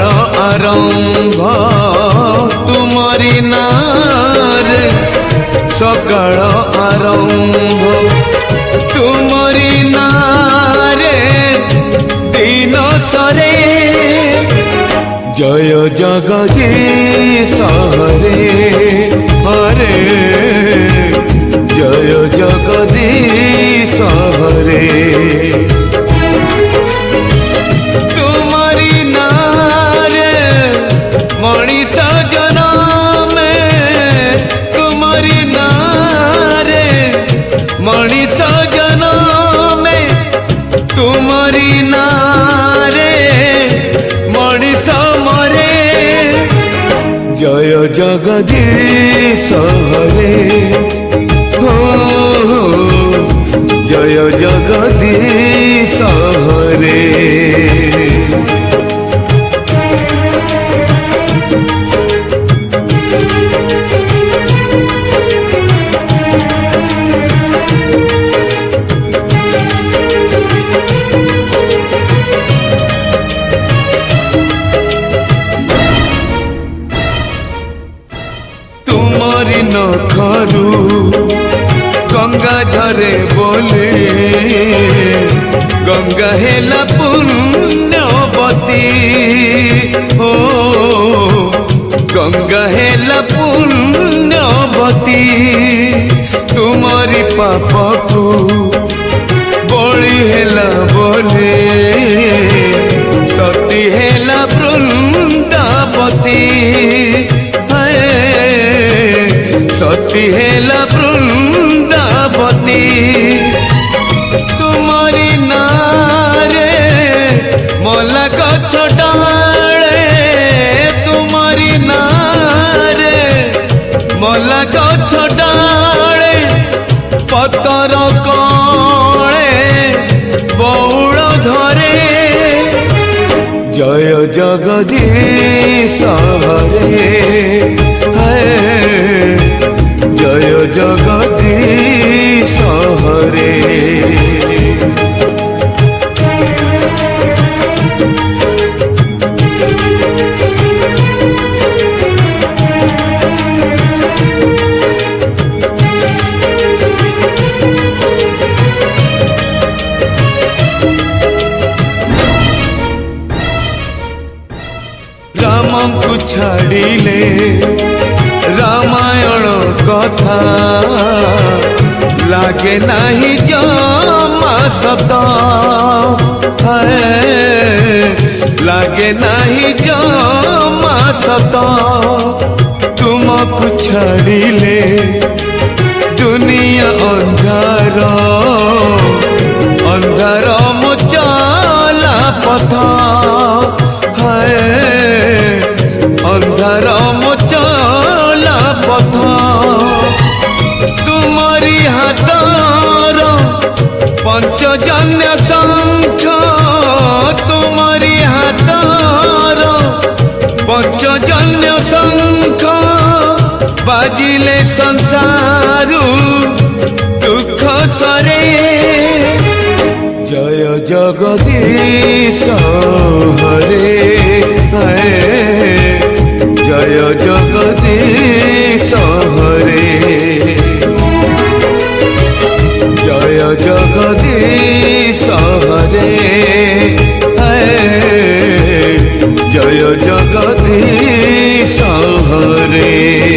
आरंभ तुमरी नारे सकाळ आरंभ तुमरी नारे दिन सरे जय जगदीश हरे हरे जय जगदीश हरे तुम्हारी नारे मनीष जन्म तुम्हारी नारे मनीष जन्म तुम्हारी नारे मनीष मरे जय जगदीश हरे हो जय जगदीश हरे तुमरी नखरू गंगा झरे बोले गंगा हेला पुण्यवती हो गंगा हेला पुण्यवती तुमरी पाप को बलि हेला बोले सती हेला वृंदावती सती हेला वृंदावती तुम्हारी नारे मोला गछ डाले तुम्हारी नारे मोला गछ डाले पतर कले बौल धरे जय जगदीश हरे जय जगदीश हरे राम को छाड़िले रामायण कथा लागे नहीं जमा शब्द है लागे नहीं जमा शब्द तुमको छाड़िले दुनिया अंधार अंधार मुचला पथ है अंधार मुचला पथ तुम्हारी हाथर पंचजन्य शंख तुम्हारी हाथर पंचजन्य शंख बाजिले संसारू दुख सरे जय जगदीश हरे जय जगदीश हरे जय जगदीश हरे जय जगदीश हरे।